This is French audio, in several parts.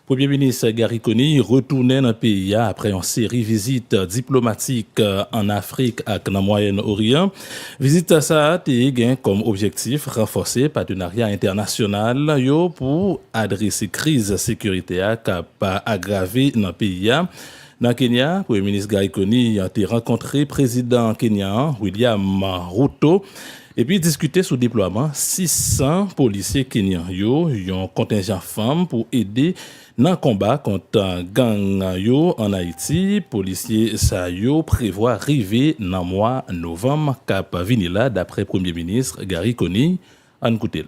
Premier ministre Gary Coney retournait dans le pays après une série de visites diplomatiques en Afrique et dans le Moyen-Orient. Visite ça a été comme objectif renforcer le partenariat international pour adresser la crise sécuritaire qui a aggravé dans le pays. Dans le Kenya, le Premier ministre Gary Coney a rencontré le président kenyan William Ruto. Et puis discuter sur le déploiement 600 policiers kenyans, un contingent femmes pour aider dans le combat contre gang en Haïti. Policiers ça prévoit arriver dans le mois de novembre cap vinila d'après Premier ministre Gary Coney. En écoutez.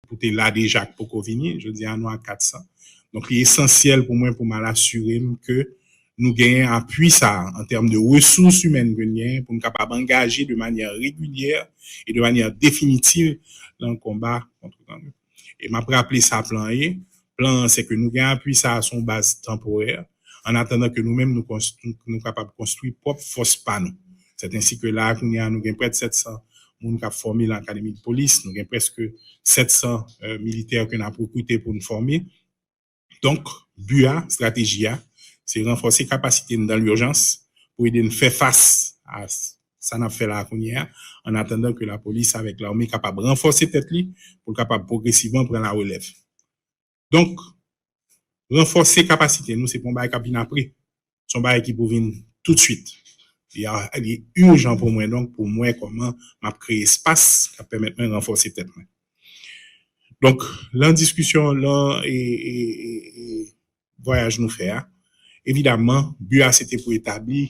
Pour là déjà pour venir, je dis à nous à 400. Donc, il est essentiel pour moi pour m'assurer que nous gagnons appui ça en termes de ressources humaines pour nous capables d'engager de manière régulière et de manière définitive dans le combat contre le gang. Et m'a rappelé ça plan A. Plan, c'est que nous gagnons appui ça à son base temporaire en attendant que nous-mêmes nous capables de construire propre force par nous. C'est ainsi que là, nous gagnons près de 700 moun qui a formé l'académie de police, nous avons presque 700 militaires que nous avons recrutés pour nous former. Donc, BUA, stratégie, c'est renforcer la capacité dans l'urgence pour aider nous faire face à ça n'a fait là en attendant que la police avec l'armée capable de renforcer tête li pour capable progressivement prendre la relève. Donc, renforcer capacité, nous c'est pour bail qui vient après. Son bail qui pour venir tout de suite. Il est urgent pour moi, donc pour moi, comment m'a créé espace qui permet de renforcer tête. Donc, la discussion, là, et voyage nous faire, évidemment, BUA, c'était pour établir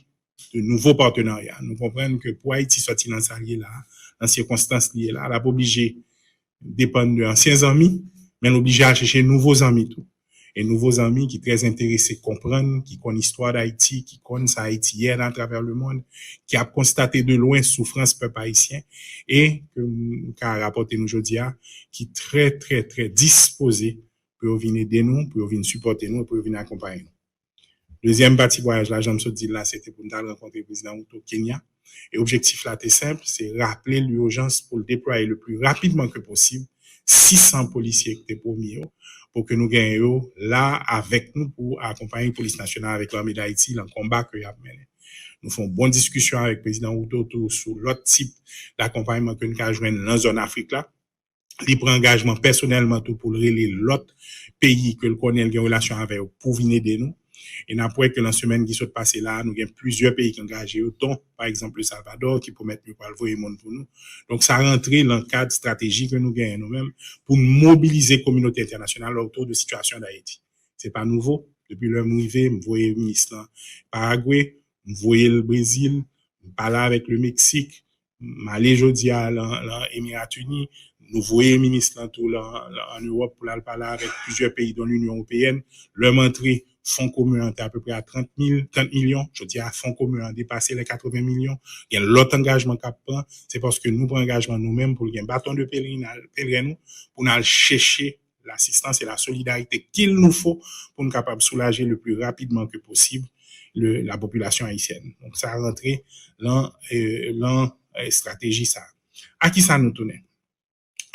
de nouveaux partenariats. Nous comprenons que pour Haïti sortir dans ça là, dans circonstances liées là, elle a pas obligé de dépendre d'anciens amis, mais elle obligé à chercher nouveaux amis tout. Et nouveaux amis qui sont très intéressés comprendre, qui connaissent l'histoire d'Haïti, qui connaissent Haïti hier à travers le monde, qui a constaté de loin souffrance peuple haïtien et qui a rapporté nous aujourd'hui, qui est très, très, très disposé pour venir aider nous, pour venir supporter nous, pour venir accompagner nous. Deuxième partie voyage, là, j'aime se dire là, c'était pour nous rencontrer le président au Kenya. Et l'objectif là, c'est simple, c'est rappeler l'urgence pour le déployer le plus rapidement que possible 600 policiers qui étaient promis pour que nous gagnions là avec nous pour accompagner la police nationale avec l'armée d'Haïti dans le combat que y a mené. Nous faisons une bonne discussion avec le président Outo sur l'autre type d'accompagnement que nous avons joué dans la zone Afrique là. Il prend engagement personnellement tout pour relayer l'autre pays que le connaît en relation avec pour venir aider nous. Et après que la semaine qui s'est passée là, nous avons plusieurs pays qui ont engagé, dont par exemple le Salvador, qui promettent de pas le monde pour nous. Donc ça rentre dans le cadre stratégique que nous gagnons nous-mêmes pour mobiliser la communauté internationale autour de la situation d'Haïti. C'est pas nouveau. Depuis le arrivé, vous voyez le ministre Paraguay, vous voyez le Brésil, vous parlez avec le Mexique, m'aller aujourd'hui à l'Émirat Unis, nous voyons le ministre en Europe pour parler avec plusieurs pays dans l'Union européenne, leur montrer fonds communs à peu près à 30 millions. Je dis à fonds communs à dépasser les 80 millions. Il y a l'autre engagement qu'on prend, c'est parce que nous prenons engagement nous-mêmes pour un bâton de pèlerin pour nous chercher l'assistance et la solidarité qu'il nous faut pour nous capables de soulager le plus rapidement que possible la population haïtienne. Donc ça a rentré dans stratégie ça. À qui ça nous tournait?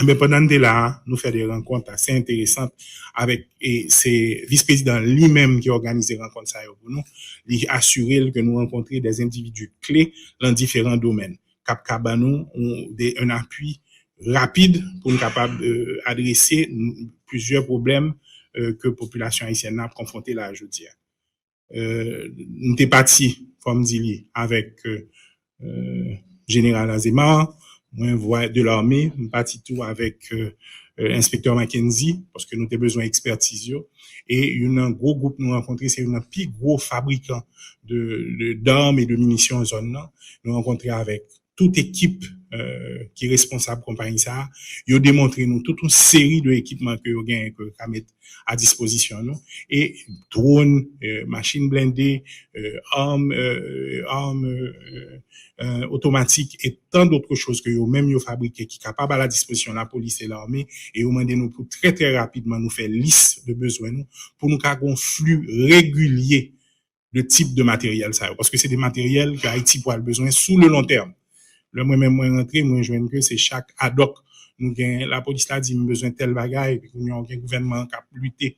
Mais pendant que là, nous faisons des rencontres assez intéressantes avec c'est vice-président lui-même qui organise des rencontres ça pour nous, il assurer que nous rencontrions des individus clés dans différents domaines. Cap Cabanou un appui rapide pour nous capable d'adresser plusieurs problèmes que la population haïtienne a confronté là aujourd'hui. Nous sommes partis, comme dit, avec Général Azema, moi, de l'armée, nous partis tout avec inspecteur Mackenzie, parce que nous avons besoin d'expertise. Et un gros groupe nous rencontré, c'est un plus gros fabricant d'armes et de munitions en zone là. Nous rencontré avec toute équipe qui est responsable de compagnie ça. Ils ont démontré nous toute une série de équipements que vous gagnez que mettre à disposition nous et drones, machines blindées, armes automatiques et tant d'autres choses que vous même vous fabriquez qui capable à la disposition de la police et l'armée et vous demandez nous pour très très rapidement nous faire liste de besoins nous pour nous avoir un flux régulier de type de matériel ça parce que c'est des matériels que Haïti pourra besoin sous le long terme. Le moi-même, moi rentré, moi, je vois que c'est chaque ad hoc. Nous gain, la police là dit, besoin de tel bagaille, puis nous avons un gouvernement qui a lutté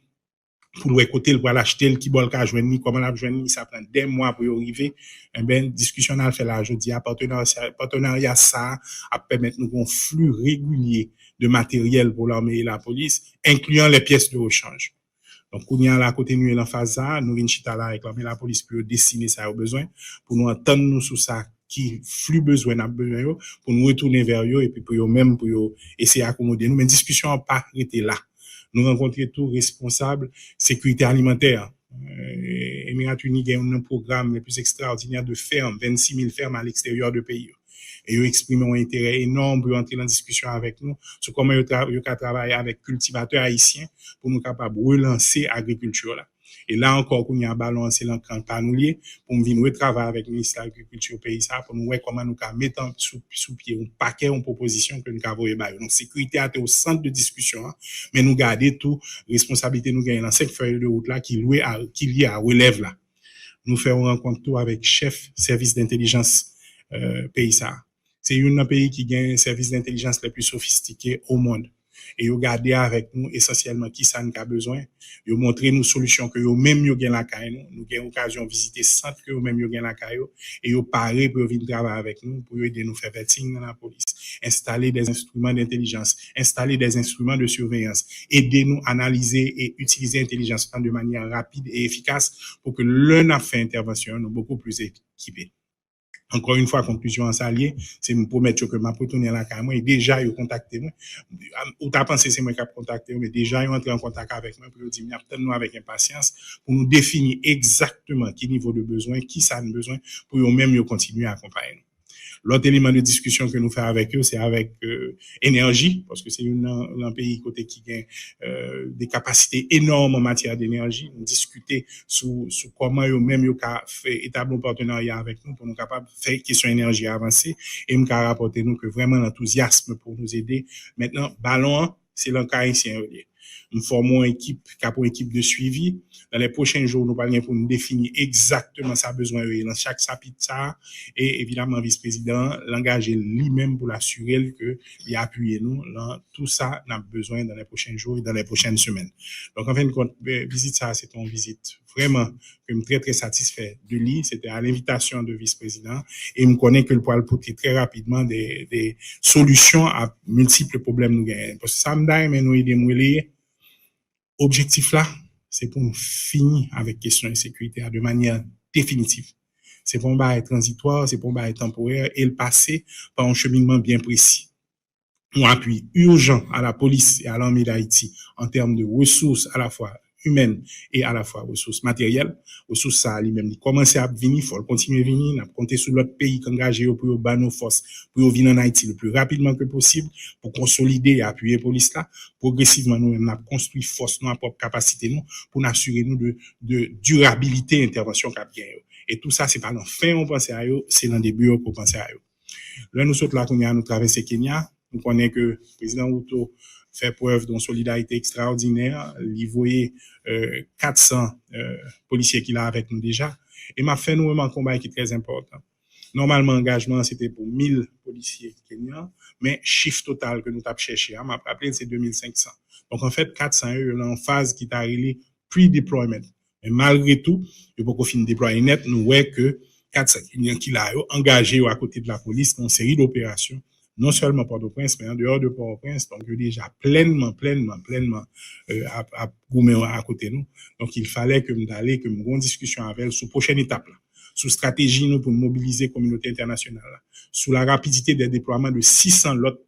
pour le côté, pour l'acheter, qui bol ka joindre, comment la joindre, ça prend des mois pour y arriver. Eh ben, discussion a fait là, je dis, partenariat ça, a permettre nous un flux régulier de matériel pour l'armée et la police, incluant les pièces de rechange. Donc, on y a là, à côté nous, en phase ça, nous, venons chita là, avec l'armée et la police pour dessiner ça au besoin, pour nous entendre nous sur ça, qui flux besoin n'a besoin, pour nous retourner vers eux, et puis pour eux même, pour eux essayer d'accommoder nous. Mais discussion n'a pas été là. Nous rencontrer tous responsables sécurité alimentaire. Émirats Unis a un programme le plus extraordinaire de fermes, 26 000 fermes à l'extérieur du pays. Et ils expriment un intérêt énorme pour entrer en discussion avec nous sur comment ils travailler avec cultivateurs haïtiens pour nous capables de relancer l'agriculture là. Et là encore, qu'on y a balancé l'encran panoulier pour nous venir travailler avec le ministère de l'Agriculture pays ça pour nous voir comment nous mettre sous pied un paquet en proposition que nous avons évalué. Donc, sécurité a été au centre de discussion, hein, mais nous garder tout responsabilité nous gagner dans cette feuille de route là qui lié à relève là. Nous faisons rencontre tout avec chef service d'intelligence pays ça. C'est un pays qui gagne un service d'intelligence le plus sophistiqué au monde. Et vous gardez avec nous essentiellement qui ça nous a besoin. Vous montrez nous solutions que vous même vous gagnez la caille nous avons occasion de visiter centre que vous même vous gagnez la caille et vous parlez pour venir travailler avec nous pour aider nous faire vetting dans la police, installer des instruments d'intelligence, installer des instruments de surveillance, aider nous analyser et utiliser l'intelligence de manière rapide et efficace pour que l'un a fait intervention nous beaucoup plus équipés. Encore une fois, conclusion en salier, c'est me promettre que m'a retourner la caille moi et déjà ils contacté moi. Ou t'as pensé c'est moi qui a contacté mais déjà ils entré en contact avec moi pour dire nous avec impatience pour nous définir exactement quel niveau de besoin, qui ça a besoin pour eux même continuer à accompagner. L'autre élément de discussion que nous faisons avec eux, c'est avec énergie, parce que c'est un pays côté qui a des capacités énormes en matière d'énergie. Nous discuter sur comment eux-mêmes ils ont fait établir un partenariat avec nous pour nous capables de faire question énergie avancée et nous rapporter nous que vraiment l'enthousiasme pour nous aider. Maintenant, ballon, c'est l'encas haïtien. Nous formons une équipe de suivi. Dans les prochains jours, nous parlons pour nous définir exactement sa besoin dans chaque chapitre ça. Et évidemment, vice-président l'engager lui-même pour l'assurer qu'il appuie nous dans tout ça, n'a besoin dans les prochains jours et dans les prochaines semaines. Donc, en fin de compte, visite ça, c'est une visite vraiment que je suis très, très satisfait de lui. C'était à l'invitation de vice-président et je me connais que le poil porter très rapidement des solutions à multiples problèmes nous gagnons. Parce que ça me donne, mais nous aider objectif là, c'est pour nous finir avec question de sécurité de manière définitive. C'est pour un bail transitoire, c'est pour un bail temporaire et le passer par un cheminement bien précis. On appuie urgent à la police et à l'armée d'Haïti en termes de ressources à la fois humaines et à la fois ressources matérielles. Ressources ça lui-même, il commence à venir, il faut continuer à venir, on a compté sur l'autre pays qui engagé pour battre nos forces, pour venir en Haïti le plus rapidement que possible, pour consolider et appuyer la police là. Progressivement, nous, on a construit force, nos propres capacités, nous, pour nous assurer nous de durabilité intervention qu'a bien. Et tout ça, c'est pas dans fin on pense à eux, c'est dans des bureaux qu'on pense à eux. Là, nous sommes là, nous traversé Kenya, nous connaissons que le président Ruto fait preuve d'une solidarité extraordinaire, il voyait 400 policiers qu'il a avec nous déjà, et m'a fait nous un combat qui est très important. Normalement, l'engagement, c'était pour 1000 policiers kenyans, mais chiffre total que nous avons cherché, m'a rappelé, c'est 2500. Donc, en fait, 400 eux, en phase qui t'a relé pre-deployment. Mais malgré tout, il faut qu'on finisse de déployer net, nous voyons que 400 kenyans qui l'ont engagé à côté de la police dans une série d'opérations, non seulement Port-au-Prince, mais en dehors de Port-au-Prince, donc déjà pleinement à côté de nous. Donc il fallait que nous allions, que nous ayons une discussion avec elle sur la prochaine étape, là, sur stratégie nous pour mobiliser la communauté internationale, là, sur la rapidité des déploiements de 600 autres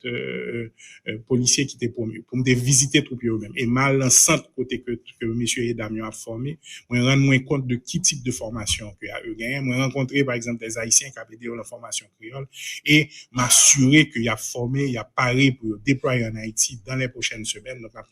policiers qui étaient promus, pour nous visiter tout eux-mêmes. Et mal en centre côté que monsieur et Damien a formé, moi rendre moins compte de qui type de formation que a eux gagné. Moi rencontrer par exemple des Haïtiens qui avaient des la formation créole et m'assurer qu'il y a formé, il y a paré pour déployer en Haïti dans les prochaines semaines. Donc,